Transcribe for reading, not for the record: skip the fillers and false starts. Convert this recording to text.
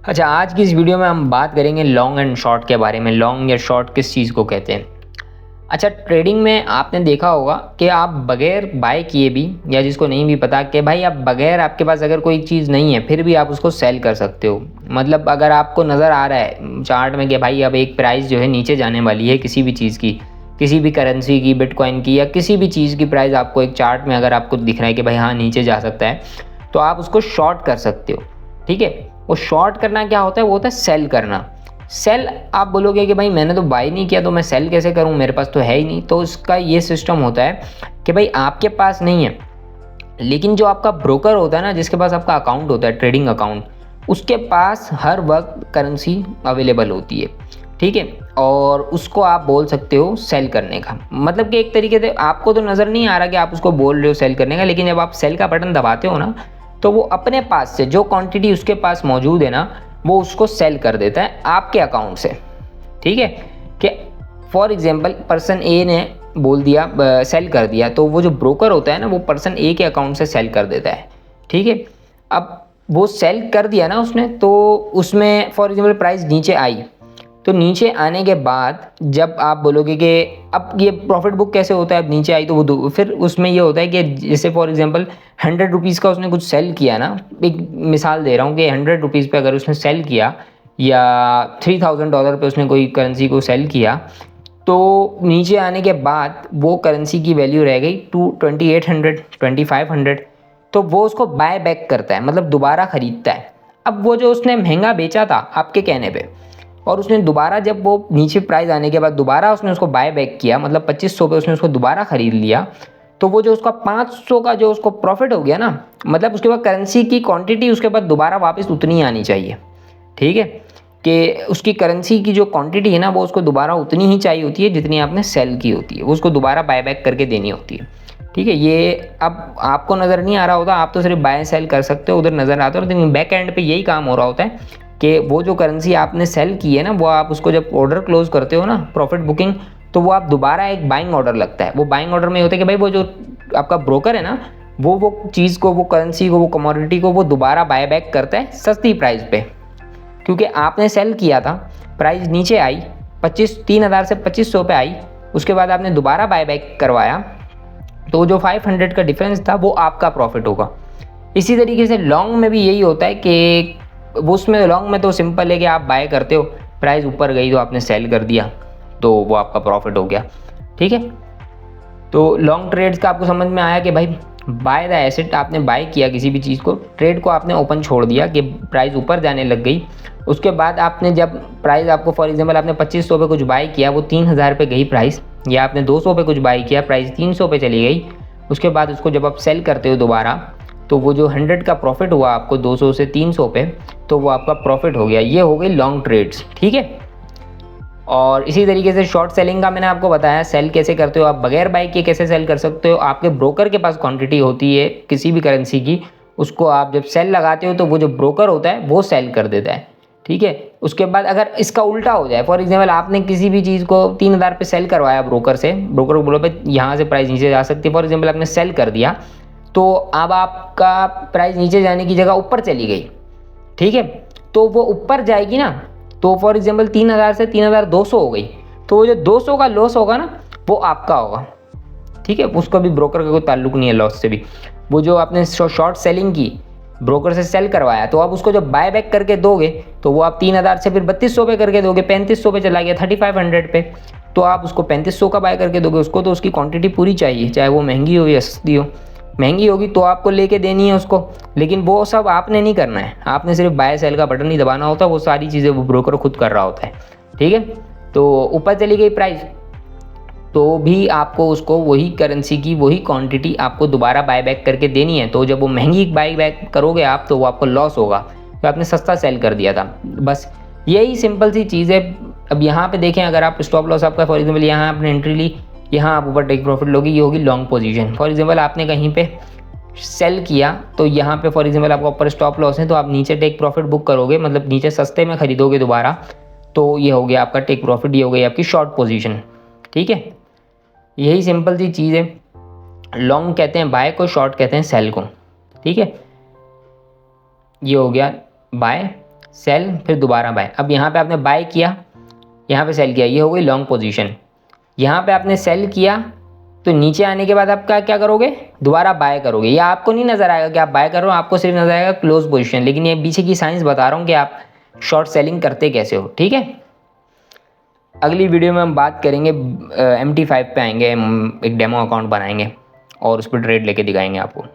अच्छा, आज की इस वीडियो में हम बात करेंगे लॉन्ग एंड शॉर्ट के बारे में। लॉन्ग या शॉर्ट किस चीज़ को कहते हैं। अच्छा, ट्रेडिंग में आपने देखा होगा कि आप बगैर बाय किए भी, या जिसको नहीं भी पता कि भाई आप बगैर, आपके पास अगर कोई चीज़ नहीं है फिर भी आप उसको सेल कर सकते हो। मतलब अगर आपको नज़र आ रहा है चार्ट में कि भाई अब एक प्राइस जो है नीचे जाने वाली है किसी भी चीज़ की, किसी भी करेंसी की, बिटकॉइन की, या किसी भी चीज़ की प्राइस आपको एक चार्ट में अगर आपको दिख रहा है कि भाई हाँ नीचे जा सकता है, तो आप उसको शॉर्ट कर सकते हो। ठीक है, वो शॉर्ट करना क्या होता है? वो होता है सेल करना। सेल, आप बोलोगे कि भाई मैंने तो बाई नहीं किया तो मैं सेल कैसे करूं, मेरे पास तो है ही नहीं। तो इसका ये सिस्टम होता है कि भाई आपके पास नहीं है, लेकिन जो आपका ब्रोकर होता है ना, जिसके पास आपका अकाउंट होता है, ट्रेडिंग अकाउंट, उसके पास हर वक्त करेंसी अवेलेबल होती है। ठीक है, और उसको आप बोल सकते हो सेल करने का। मतलब कि एक तरीके से आपको तो नज़र नहीं आ रहा कि आप उसको बोल रहे हो सेल करने का, लेकिन जब आप सेल का बटन दबाते हो ना, तो वो अपने पास से जो क्वांटिटी उसके पास मौजूद है ना, वो उसको सेल कर देता है आपके अकाउंट से। ठीक है, कि फॉर एग्जांपल पर्सन ए ने बोल दिया, सेल कर दिया, तो वो जो ब्रोकर होता है ना, वो पर्सन ए के अकाउंट से सेल कर देता है। ठीक है, अब वो सेल कर दिया ना उसने, तो उसमें फॉर एग्जांपल प्राइस नीचे आई, तो नीचे आने के बाद जब आप बोलोगे कि अब ये प्रॉफिट बुक कैसे होता है, अब नीचे आई तो वो फिर उसमें ये होता है कि जैसे फॉर एग्जांपल 100 रुपीज़ का उसने कुछ सेल किया ना, एक मिसाल दे रहा हूँ कि 100 रुपीज़ पे अगर उसने सेल किया, या $3000 पे उसने कोई करेंसी को सेल किया, तो नीचे आने के बाद वो करेंसी की वैल्यू रह गई 2800, 2500। तो वो उसको बाय बैक करता है, मतलब दोबारा ख़रीदता है। अब वो जो उसने महंगा बेचा था आपके कहने पे, और उसने दोबारा जब वो नीचे प्राइस आने के बाद दोबारा उसने उसको बाय बैक किया, मतलब 2500 पे उसने उसको दोबारा ख़रीद लिया, तो वो जो उसका 500 का जो उसको प्रॉफिट हो गया ना, मतलब उसके बाद करेंसी की क्वांटिटी उसके बाद दोबारा वापस उतनी आनी चाहिए। ठीक है, कि उसकी करेंसी की जो क्वांटिटी है ना, वो उसको दोबारा उतनी ही चाहिए होती है जितनी आपने सेल की होती है, वो उसको दोबारा बाय बैक करके देनी होती है। ठीक है, ये अब आपको नज़र नहीं आ रहा होता, आप तो सिर्फ बाय सेल कर सकते हो, उधर नज़र आता है, लेकिन बैक एंड पे यही काम हो रहा होता है कि वो जो करेंसी आपने सेल की है ना, वो आप उसको जब ऑर्डर क्लोज करते हो ना, प्रॉफिट बुकिंग, तो वो आप दोबारा एक बाइंग ऑर्डर लगता है। वो बाइंग ऑर्डर में होता है कि भाई वो जो आपका ब्रोकर है ना, वो चीज़ को, वो करेंसी को, वो कमोडिटी को वो दोबारा बाय बैक करता है सस्ती प्राइस पे, क्योंकि आपने सेल किया था, प्राइस नीचे आई, 3000 से 2500 पे आई, उसके बाद आपने दोबारा बाय बैक करवाया, तो जो 500 का डिफरेंस था वो आपका प्रॉफिट होगा। इसी तरीके से लॉन्ग में भी यही होता है कि वो उसमें लॉन्ग में तो सिंपल है कि आप बाय करते हो, प्राइस ऊपर गई तो आपने सेल कर दिया, तो वो आपका प्रॉफिट हो गया। ठीक है, तो लॉन्ग ट्रेड्स का आपको समझ में आया कि भाई बाय द एसेट, आपने बाय किया किसी भी चीज़ को, ट्रेड को आपने ओपन छोड़ दिया कि प्राइस ऊपर जाने लग गई, उसके बाद आपने जब प्राइस आपको फॉर एग्जांपल आपने 2500 पे कुछ बाय किया, वो 3000 पे गई प्राइस, या आपने 200 पे कुछ बाय किया, प्राइस 300 पे चली गई, उसके बाद उसको जब आप सेल करते हो दोबारा, तो वो जो 100 का प्रॉफिट हुआ आपको 200 से 300 पे, तो वो आपका प्रॉफिट हो गया। ये हो गई लॉन्ग ट्रेड्स। ठीक है, और इसी तरीके से शॉर्ट सेलिंग का मैंने आपको बताया, सेल कैसे करते हो आप, बगैर बाय किए कैसे सेल कर सकते हो। आपके ब्रोकर के पास क्वांटिटी होती है किसी भी करेंसी की, उसको आप जब सेल लगाते हो तो वो जो ब्रोकर होता है वो सेल कर देता है। ठीक है, उसके बाद अगर इसका उल्टा हो जाए, फॉर एग्जांपल आपने किसी भी चीज़ को 3000 पे सेल करवाया ब्रोकर से, ब्रोकर को बोलो भाई यहाँ से प्राइस नीचे जा सकती है, फॉर एग्जाम्पल आपने सेल कर दिया, तो अब आपका प्राइस नीचे जाने की जगह ऊपर चली गई। ठीक है, तो वो ऊपर जाएगी ना, तो फॉर एग्जांपल 3000 से 3200 हो गई, तो वो जो 200 का लॉस होगा ना, वो आपका होगा। ठीक है, उसका भी ब्रोकर का कोई ताल्लुक नहीं है लॉस से भी। वो जो आपने शॉर्ट सेलिंग की, ब्रोकर से सेल करवाया, तो आप उसको जब बाय बैक करके दोगे, तो वो आप 3000 से फिर 3200 पे करके दोगे, 3500 पे चला गया, 3500 पे, तो आप उसको 3500 का बाय करके दोगे। उसको तो उसकी क्वांटिटी पूरी चाहिए, चाहे वो महंगी हो या सस्ती हो। महंगी होगी तो आपको लेके देनी है उसको, लेकिन वो सब आपने नहीं करना है, आपने सिर्फ बाय सेल का बटन ही दबाना होता है, वो सारी चीज़ें वो ब्रोकर खुद कर रहा होता है। ठीक है, तो ऊपर चली गई प्राइस, तो भी आपको उसको वही करेंसी की वही क्वांटिटी आपको दोबारा बाय बैक करके देनी है। तो जब वो महंगी बाय बैक करोगे आप, तो वो आपको लॉस होगा, तो आपने सस्ता सेल कर दिया था। बस यही सिंपल सी चीज़ है। अब यहाँ पे देखें, अगर आप स्टॉप लॉस आपका फॉर एग्जाम्पल यहाँ आपने एंट्री ली, यहाँ आप ऊपर टेक प्रॉफिट लोगे, ये होगी लॉन्ग पोजीशन। फॉर एग्जांपल आपने कहीं पे सेल किया, तो यहाँ पे फॉर एग्जांपल आपका ऊपर स्टॉप लॉस है, तो आप नीचे टेक प्रॉफिट बुक करोगे, मतलब नीचे सस्ते में खरीदोगे दोबारा, तो ये हो गया आपका टेक प्रॉफिट, ये हो गई आपकी शॉर्ट पोजीशन। ठीक है, यही सिंपल सी चीज़ है। लॉन्ग कहते हैं बाय को, शॉर्ट कहते हैं सेल को। ठीक है, ये हो गया बाय, सेल, फिर दोबारा बाय। अब यहाँ पे आपने बाय किया, यहाँ पे सेल किया, ये हो गई लॉन्ग पोजीशन। यहाँ पे आपने सेल किया तो नीचे आने के बाद आप क्या करोगे, दोबारा बाय करोगे। या आपको नहीं नज़र आएगा कि आप बाय कर रहे हो, आपको सिर्फ नज़र आएगा क्लोज पोजीशन। लेकिन ये पीछे की साइंस बता रहा हूँ कि आप शॉर्ट सेलिंग करते कैसे हो, ठीक है। अगली वीडियो में हम बात करेंगे MT5 पे आएंगे, हम एक डेमो अकाउंट बनाएंगे और उस पर ट्रेड लेके दिखाएंगे आपको।